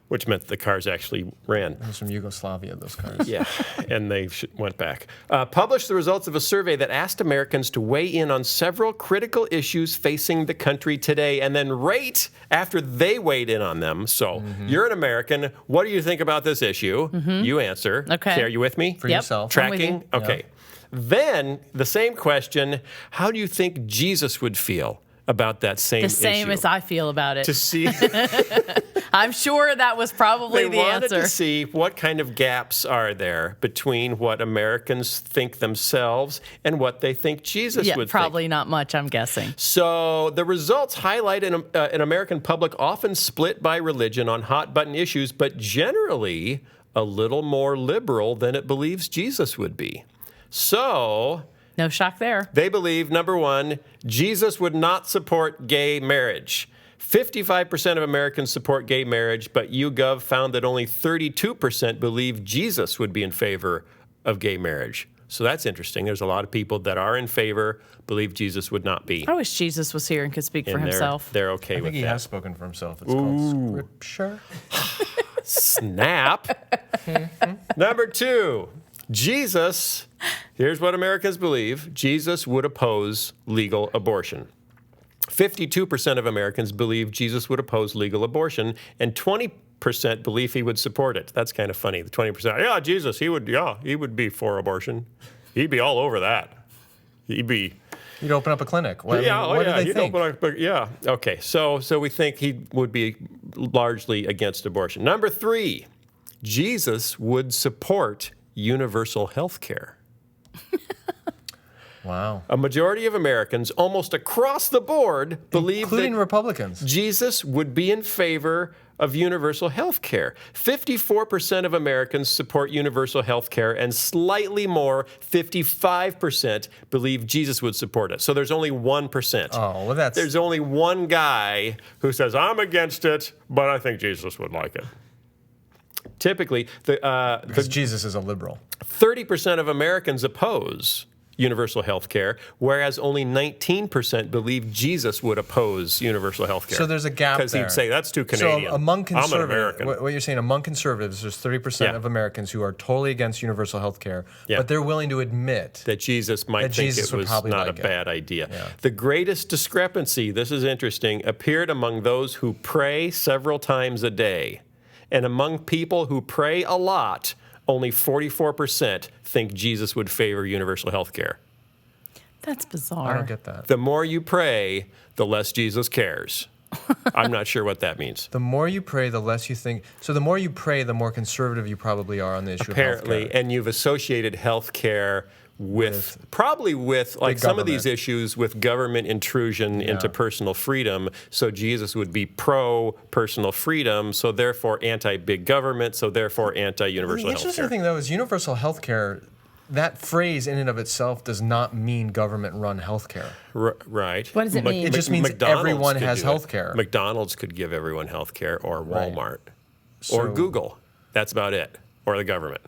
which meant the cars actually ran. It was from Yugoslavia, those cars. Yeah, and they went back. Published the results of a survey that asked Americans to weigh in on several critical issues facing the country today, and then rate after they weighed in on them. So, you're an American. What do you think about this issue? You answer. Okay. Are you with me? For yourself. I'm with Tracking? you. Okay. Then, the same question, how do you think Jesus would feel about that same issue? The same as I feel about it. To see... I'm sure that was probably They the wanted answer. to see what kind of gaps are there between what Americans think themselves and what they think Jesus Yeah, would probably think. not much, I'm guessing. So the results highlight an American public often split by religion on hot-button issues, but generally a little more liberal than it believes Jesus would be. So No shock there. They believe, number one, Jesus would not support gay marriage. 55% of Americans support gay marriage, but YouGov found that only 32% believe Jesus would be in favor of gay marriage. So that's interesting. There's a lot of people that are in favor, believe Jesus would not be. I wish Jesus was here and could speak for And himself. They're okay I with think he that. has spoken for himself. It's called Scripture. Snap. Number two, Jesus, here's what Americans believe, Jesus would oppose legal abortion. 52% of Americans believe Jesus would oppose legal abortion, and 20% believe he would support it. That's kind of funny. The 20%, yeah, Jesus, he would be for abortion. He'd be all over that. He'd open up a clinic. What, yeah, what do they he'd think? Okay, so we think he would be largely against abortion. Number three, Jesus would support universal health care. Wow. A majority of Americans, almost across the board, believe Including that Republicans. Jesus would be in favor of universal health care. 54% of Americans support universal health care, and slightly more, 55%, believe Jesus would support it. So there's only 1%. Oh, well, that's... There's only one guy who says, I'm against it, but I think Jesus would like it. Typically, because Jesus is a liberal. 30% of Americans oppose universal health care, whereas only 19% believe Jesus would oppose universal health care. So there's a gap there. Because he'd say, that's too Canadian. So among I'm an conservatives, American. what you're saying, among conservatives, there's 30% of Americans who are totally against universal health care, but they're willing to admit that Jesus might think it was not a bad idea. Yeah. The greatest discrepancy, this is interesting, appeared among those who pray several times a day. And among people who pray a lot, only 44% think Jesus would favor universal health care. That's bizarre. I don't get that. The more you pray, the less Jesus cares. I'm not sure what that means. The more you pray, the less you think. So the more you pray, the more conservative you probably are on the issue Apparently, of health care. and you've associated health care probably with like some of these issues with government intrusion into personal freedom. So Jesus would be pro-personal freedom, so therefore anti-big government, so therefore anti-universal health care. The interesting thing, though, is universal health care, that phrase in and of itself does not mean government-run health care. Right. What does it mean? It just means McDonald's everyone could has do health it. care. McDonald's could give everyone health care, or Walmart, So- or Google. That's about it. Or the government.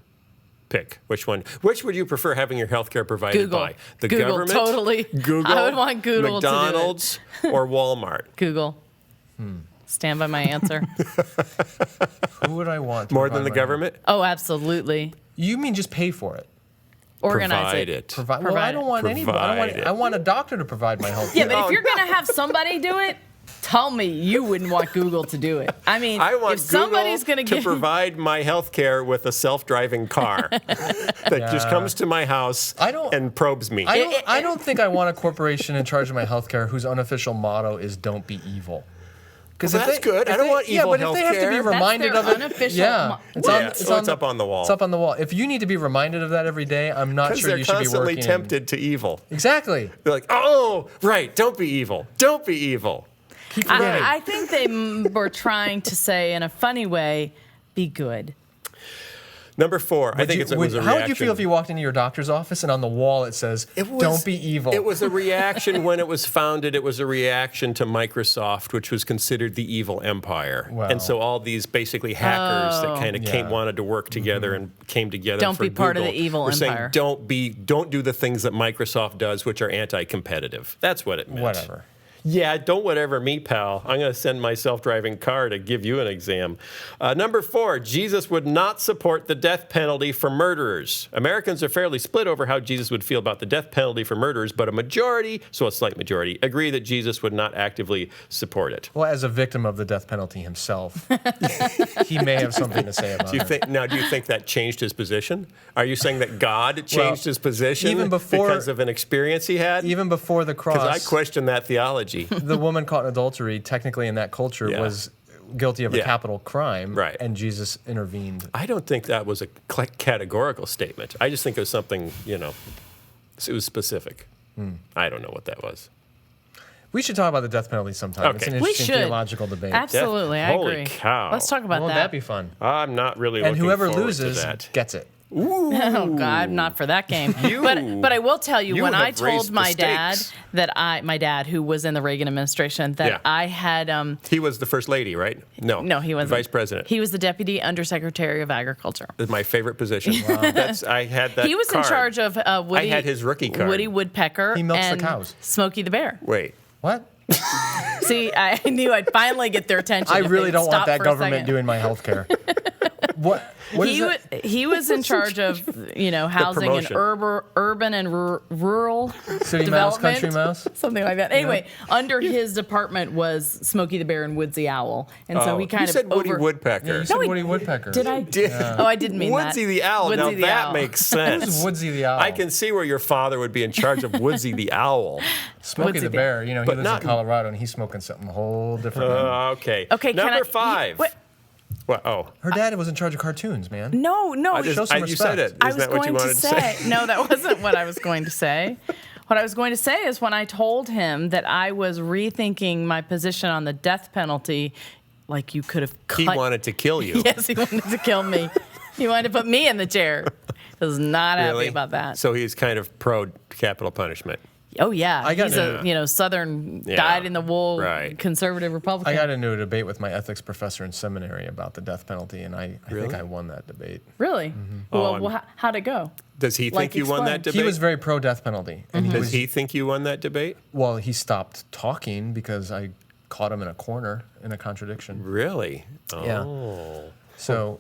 Pick which one. Which would you prefer having your health care provided Google. by? The Google, government, totally. Google, I would want Google to do it. McDonald's, or Walmart. Google. Stand by my answer. Who would I want to More provide than the my government? Oh, absolutely. You mean just pay for it? Organize Provide it. it. Well, I Provide don't it. want anybody. Provide it. I want a doctor to provide my health Yeah, care. but if you're going to have somebody do it, tell me you wouldn't want Google to do it. I mean, I want if somebody's Google going to give provide my health care with a self-driving car that just comes to my house and probes me. I don't think I want a corporation in charge of my health care whose unofficial motto is "Don't be evil." Well, that's good. I don't want evil but if they have to be healthcare. reminded That's of their it, unofficial it's up on the wall. It's up on the wall. If you need to be reminded of that every day, I'm not Because sure they're you should be constantly working. tempted to evil. Exactly. They're like, oh, right, don't be evil. Don't be evil. Keep forgetting. I think they were trying to say in a funny way, be good. Number 4, I think it was a reaction. How would you feel if you walked into your doctor's office and on the wall it says, "Don't be evil"? It was a reaction when it was founded. It was a reaction to Microsoft, which was considered the evil empire. Wow. And so all these basically hackers that kind of wanted to work together and came together Don't for be part of Google the evil were empire. saying, don't do the things that Microsoft does, which are anti-competitive. That's what it meant. Whatever. Yeah, don't whatever me, pal. I'm going to send my self-driving car to give you an exam. Number 4, Jesus would not support the death penalty for murderers. Americans are fairly split over how Jesus would feel about the death penalty for murderers, but a majority, so a slight majority, agree that Jesus would not actively support it. Well, as a victim of the death penalty himself, he may have something to say about it. Do you think that changed his position? Are you saying that God changed his position even before- because of an experience he had? Even before the cross, Because I question that theology. the woman caught in adultery, technically in that culture, was guilty of a capital crime, Right. and Jesus intervened. I don't think that was a categorical statement. I just think it was something, it was specific. I don't know what that was. We should talk about the death penalty sometime. It's Okay. an We interesting should. theological debate. Absolutely, I Holy agree. cow. Let's talk about Won't that. that be fun? I'm not really And looking whoever forward loses to that. gets it. Oh God, not for that game. But I will tell you, when I told my dad my dad, who was in the Reagan administration, that I had he was the first lady, right? No, he wasn't. Vice president. He was the deputy undersecretary of agriculture. That's my favorite position. Wow. I had that. He was card. in charge of Woody. I had his rookie card. Woody Woodpecker. He milks and the cows. Smokey the Bear. Wait. What? See, I knew I'd finally get their attention. I if really they'd don't want stop that for a government second. doing my health care. What He was in charge of housing and promotion. urban and rural City mouse, development, country mouse? something like that. Anyway, under his department was Smokey the Bear and Woodsy Owl, and so he kind you of said Woody Woodpecker. Yeah, you said Woody Woodpecker. Did I? Oh, I didn't mean Woodsy that. the Owl. Woodsy Now the that Owl. makes sense. Who's Woodsy the Owl? I can see where your father would be in charge of Woodsy the Owl. Smokey Woodsy the Bear, he But lives not- in Colorado and he's smoking something a whole different. Okay. Okay, Number 5. What? What? Oh. Her dad was in charge of cartoons, man. No. Show some You said it. respect. Isn't that what you wanted to say? No, that wasn't what I was going to say. What I was going to say is when I told him that I was rethinking my position on the death penalty, like you could have cut. He wanted to kill you. Yes, he wanted to kill me. He wanted to put me in the chair. I was not Really? happy about that. So he's kind of pro capital punishment. Oh yeah, I got he's a Southern dyed-in-the-wool right. conservative Republican. I got into a debate with my ethics professor in seminary about the death penalty, and I think I won that debate. Really? Oh, Well, how'd it go? Does he think Like, you won that explain. debate? He was very pro death penalty, and Does he think you won that debate? well, he stopped talking because I caught him in a corner in a contradiction. Really? Oh. Yeah. So.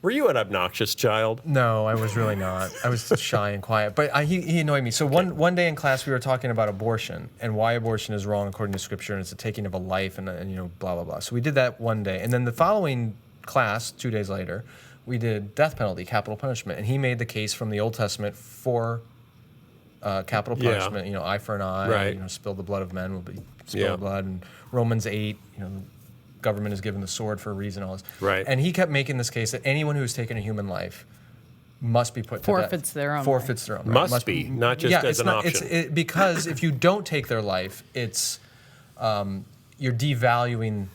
Were you an obnoxious child? No, I was really not. I was shy and quiet, but he annoyed me. So one day in class we were talking about abortion and why abortion is wrong according to Scripture, and it's the taking of a life, and blah blah blah. So we did that one day, and then the following class, 2 days later, we did death penalty, capital punishment, and he made the case from the Old Testament for capital punishment. Eye for an eye. Right. Spill the blood of men will be spill blood, and Romans 8. Government is given the sword for a reason. All this. Right. And he kept making this case that anyone who's taken a human life must be put to death. Forfeits their own Forfeits their own. Right. Must be, not just as an option. Because if you don't take their life, it's you're devaluing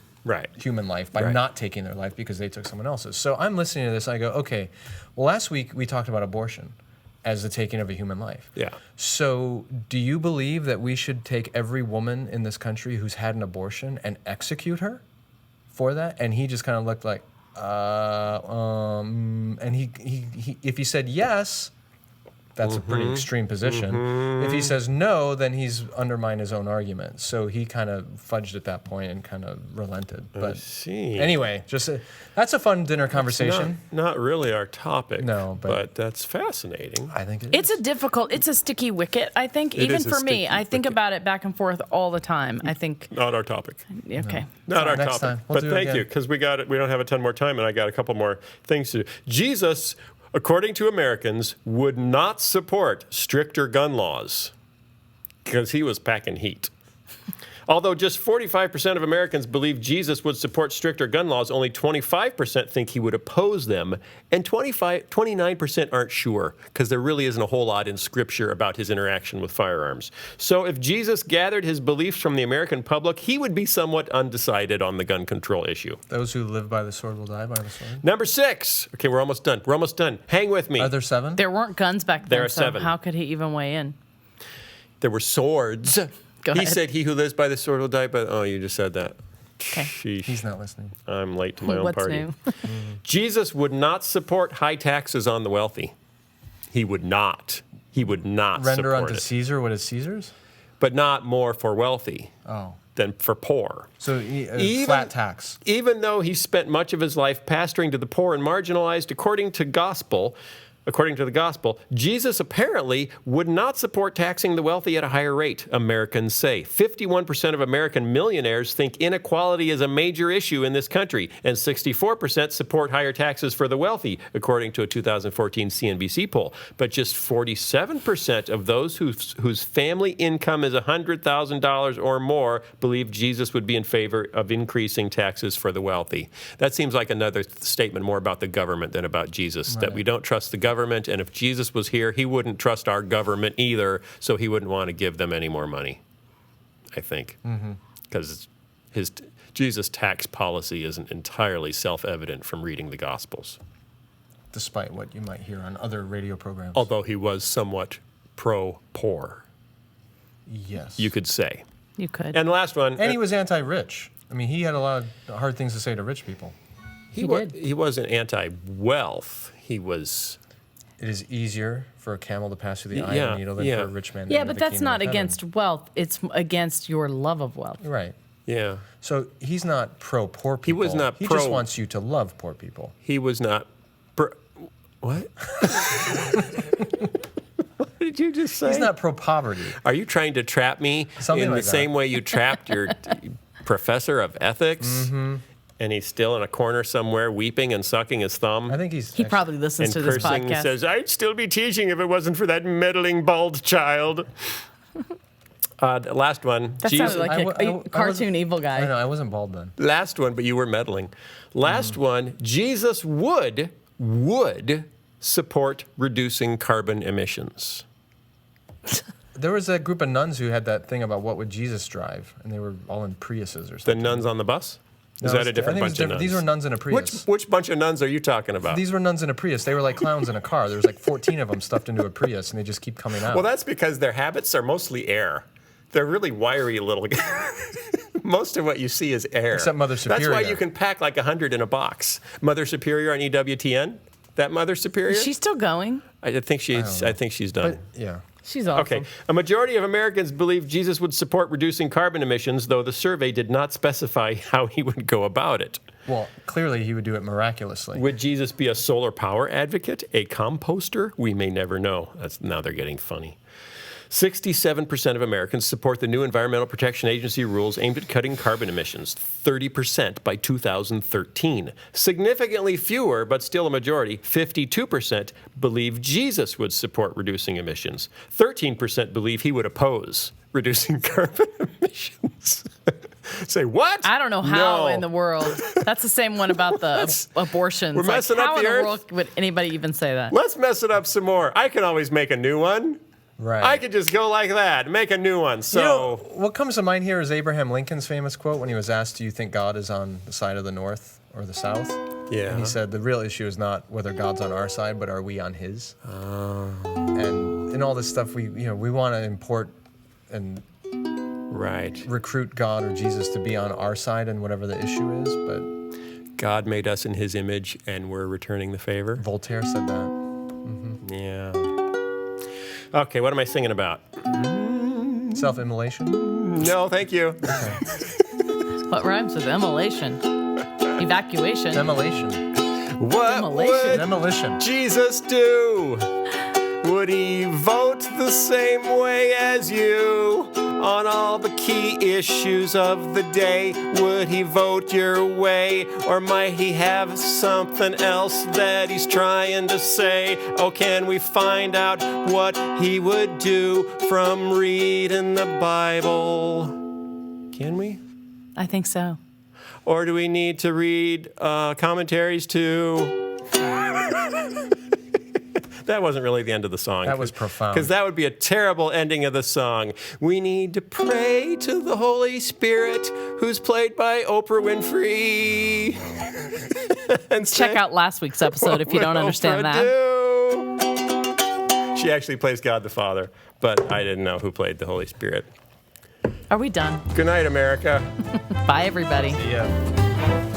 human life by not taking their life because they took someone else's. So I'm listening to this. I go, okay. Well, last week we talked about abortion as the taking of a human life. Yeah. So do you believe that we should take every woman in this country who's had an abortion and execute her for that? And he just kind of looked like, and he if he said yes, that's a pretty extreme position. If he says no, then he's undermined his own argument. So he kind of fudged at that point and kind of relented. But see. Anyway, just that's a fun dinner conversation. Not really our topic. No, but that's fascinating. I think It's a sticky wicket, I think. It Even is a for me, sticky I think wicket. about it back and forth all the time. I think, Not our topic. okay. Not our Next topic. time. We'll But do it thank again. you, because we don't have a ton more time, and I got a couple more things to do. Jesus, according to Americans, would not support stricter gun laws because he was packing heat. Although just 45% of Americans believe Jesus would support stricter gun laws, only 25% think he would oppose them, and 29% aren't sure, because there really isn't a whole lot in Scripture about his interaction with firearms. So if Jesus gathered his beliefs from the American public, he would be somewhat undecided on the gun control issue. those who live by the sword will die by the sword. Number 6. Okay, we're almost done. We're almost done. Hang with me. Are there 7? There weren't guns back then, There are so 7. how could he even weigh in? There were swords. Go He ahead. said, he who lives by the sword will die by... Oh, you just said that. Okay. Sheesh. He's not listening. I'm late to my own What's party. new? Jesus would not support high taxes on the wealthy. He would not. He would not Render support unto it. Caesar what is Caesar's? But not more for wealthy Oh. than for poor. So Even- flat tax. Even though he spent much of his life pastoring to the poor and marginalized, according to the gospel, Jesus apparently would not support taxing the wealthy at a higher rate, Americans say. 51% of American millionaires think inequality is a major issue in this country, and 64% support higher taxes for the wealthy, according to a 2014 CNBC poll. But just 47% of those whose family income is $100,000 or more believe Jesus would be in favor of increasing taxes for the wealthy. That seems like another statement more about the government than about Jesus, that we don't trust the government, and if Jesus was here, he wouldn't trust our government either, so he wouldn't want to give them any more money, I think, because Jesus' tax policy isn't entirely self-evident from reading the Gospels. despite what you might hear on other radio programs. Although he was somewhat pro-poor, Yes. you could say. You could. And the last one. And he was anti-rich. I mean, he had a lot of hard things to say to rich people. He did. He wasn't anti-wealth. He was. It is easier for a camel to pass through the eye of Yeah, a needle than yeah. for a rich man to Yeah, enter but the that's kingdom not of heaven. against wealth. It's against your love of wealth. Right. Yeah. So he's not pro-poor people. was not He just pro- wants you to love poor people. He was not. What? What did you just say? He's not pro-poverty. Are you trying to trap me Something in like the that. same way you trapped your professor of ethics? Mm-hmm. And he's still in a corner somewhere weeping and sucking his thumb? I think he's... He probably listens and to this cursing podcast. says, I'd still be teaching if it wasn't for that meddling bald child. The last one. that Jesus, sounded like I wa- I a wasn't- cartoon evil I guy. know, I wasn't bald then. last one, but you were meddling. Last one. Jesus would support reducing carbon emissions. There was a group of nuns who had that thing about what would Jesus drive, and they were all in Priuses or The something. nuns on the bus? No, Is it that was- a different I think it was bunch of nuns? These were nuns in a Prius. Which bunch of nuns are you talking about? These were nuns in a Prius. They were like clowns in a car. There was like 14 of them stuffed into a Prius, and they just keep coming out. Well, that's because their habits are mostly air. They're really wiry little guys. Most of what you see is air. Except Mother That's why Superior. you can pack like 100 in a box. Mother Superior on EWTN? That Mother Superior? Is she still going? I think she's done. But, yeah. She's awesome. Okay. A majority of Americans believe Jesus would support reducing carbon emissions, though the survey did not specify how he would go about it. Well, clearly he would do it miraculously. Would Jesus be a solar power advocate, a composter? We may never know. Now they're getting funny. 67% of Americans support the new Environmental Protection Agency rules aimed at cutting carbon emissions, 30% by 2013. Significantly fewer, but still a majority, 52% believe Jesus would support reducing emissions. 13% believe he would oppose reducing carbon emissions. Say what? I don't know how No. in the world. That's the same one about the abortions. We're messing up how the in earth. the world would anybody even say that? Let's mess it up some more. I can always make a new one. Right. I could just go like that, make a new one. So, You know, what comes to mind here is Abraham Lincoln's famous quote when he was asked, do you think God is on the side of the North or the South? yeah. And he said, the real issue is not whether God's on our side, but are we on his? And in all this stuff, we want to import and Right. recruit God or Jesus to be on our side in whatever the issue is, but God made us in his image and we're returning the favor. Voltaire said that. Yeah. Okay, what am I singing about? Self-immolation? No, thank you. What rhymes with immolation? Evacuation. Demolition. What Demolition. would Demolition. Jesus do? Would he vote the same way as you on all the key issues of the day? Would he vote your way? Or might he have something else that he's trying to say? Oh, can we find out what he would do from reading the Bible? Can we? I think so. Or do we need to read commentaries too? That wasn't really the end of the song. That was profound. Because that would be a terrible ending of the song. We need to pray to the Holy Spirit, who's played by Oprah Winfrey. And Check out last week's episode if you don't understand that. that. She actually plays God the Father, but I didn't know who played the Holy Spirit. Are we done? Good night, America. Bye, everybody. Yeah.